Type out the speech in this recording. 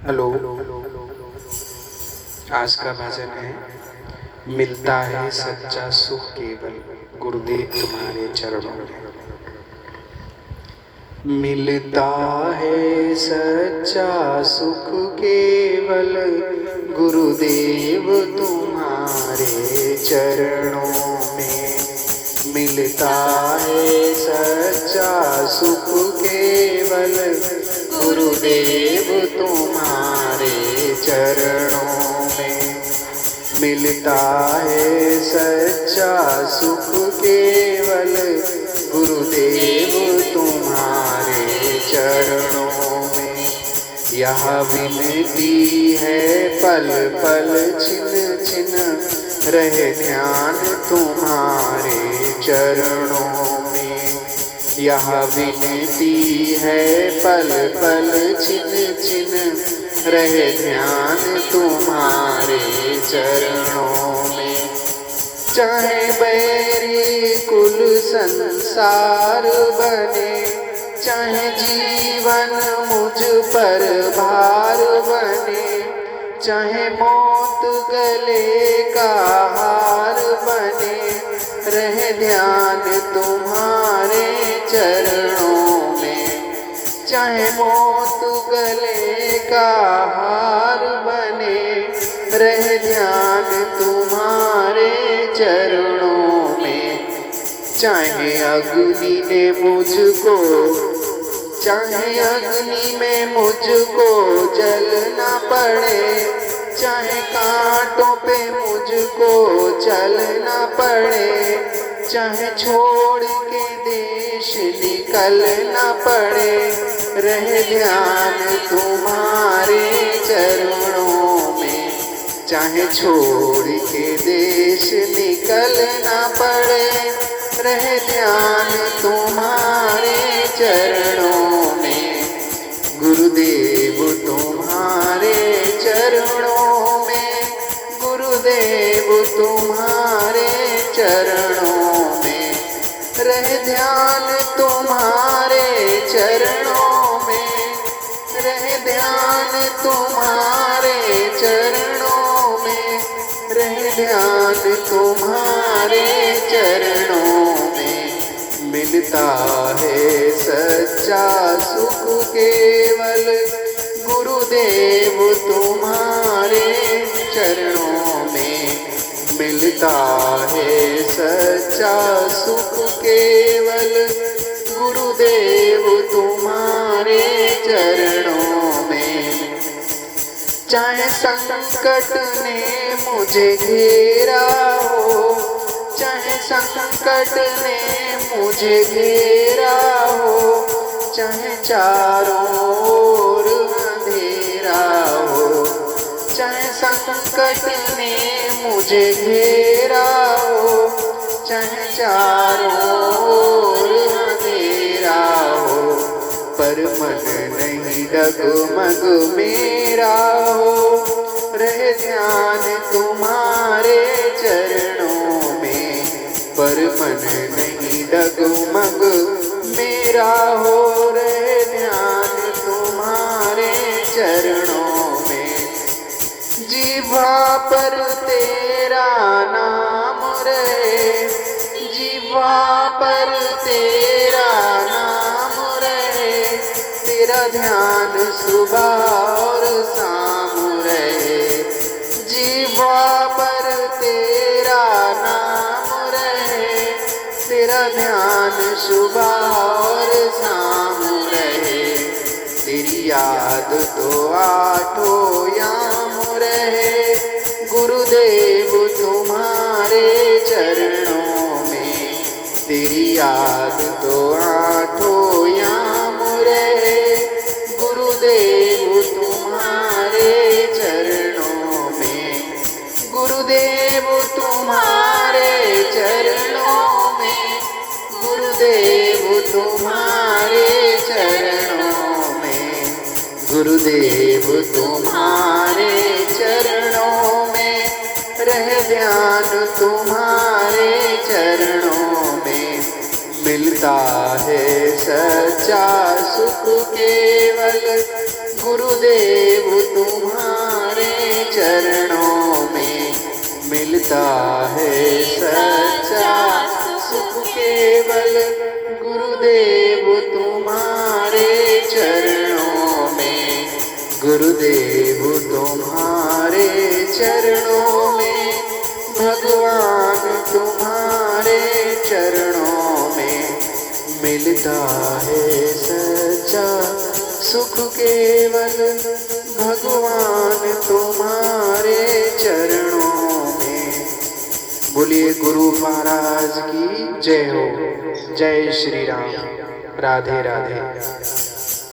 Hello. आज का भजन है, मिलता है सच्चा सुख केवल गुरुदेव तुम्हारे चरणों में। मिलता है सच्चा सुख केवल गुरुदेव तुम्हारे चरणों में। मिलता है सच्चा सुख केवल गुरुदेव तुम्हारे चरणों में। मिलता है सच्चा सुख केवल गुरुदेव तुम्हारे चरणों में। यह विनती है पल पल छिन छिन रहे ध्यान तुम्हारे चरणों में। यह विनती है पल पल छिन छिन रहे ध्यान तुम्हारे चरणों में। चाहे बैरी कुल संसार बने, चाहे जीवन मुझ पर भार बने, चाहे मौत गले का हार बने, रहे ध्यान तुम्हारे चरणों में। चाहे मौत गले का हार बने, रहे ध्यान तुम्हारे चरणों में। चाहे अग्नि ने मुझको, चाहे अग्नि में मुझको जलना पड़े, चाहे कांटों पे मुझको चलना पड़े, चाहे छोड़ के देश निकलना पड़े, रहे ध्यान तुम्हारे चरणों में। चाहे छोड़ के देश निकलना पड़े, रहे ध्यान तुम्हारे चरणों में। गुरुदेव तुम्हारे चरणों में, गुरुदेव तुम्हारे चरणों में, रहे ध्यान तुम्हारे चरणों में, रहे ध्यान तुम्हारे चरणों में, रहे ध्यान तुम्हारे चरणों में। मिलता है सच्चा सुख केवल गुरुदेव तुम्हारे चरणों में। मिलता है सच्चा सुख केवल गुरुदेव तुम्हारे चरणों में। चाहे संकट ने मुझे घेरा हो, चाहे संकट ने मुझे घेरा हो, चाहे चारों ओर अंधेरा हो, चाहे संकट ने मुझे घेरा हो, चाहे चारों ओर अंधेरा हो, पर मन नहीं डगमग मेरा हो, रहे ध्यान तुम्हारे चरणों में। पर मन नहीं डगमग मेरा हो, रहे ध्यान तुम्हारे चरणों में। जिह्वा पर तेरा नाम रहे, जिह्वा पर तेरा नाम रहे, तेरा ध्यान सुबह और शाम रहे। जिह्वा पर तेरा नाम रहे, तेरा ध्यान सुबह और शाम रहे। तेरी याद तो आठों याम रहे, गुरुदेव तुम्हारे चरणों में। तेरी याद तो आठों याम रहे, गुरुदेव तुम्हारे चरणों में। गुरुदेव तुम्हारे चरणों में, गुरुदेव तुम्हारे चरणों में, गुरुदेव तुम्हारे चरणों में, रहे ध्यान तुम्हारे चरणों में। मिलता है सच्चा सुख केवल गुरुदेव मिलता है सच्चा सुख केवल गुरुदेव तुम्हारे चरणों में, गुरुदेव तुम्हारे चरणों में, भगवान तुम्हारे चरणों में मिलता है सच्चा सुख केवल भगवान तुम्हारे चरणों में। बोलिए गुरु महाराज की जय हो। जय श्री राम। राधे राधे।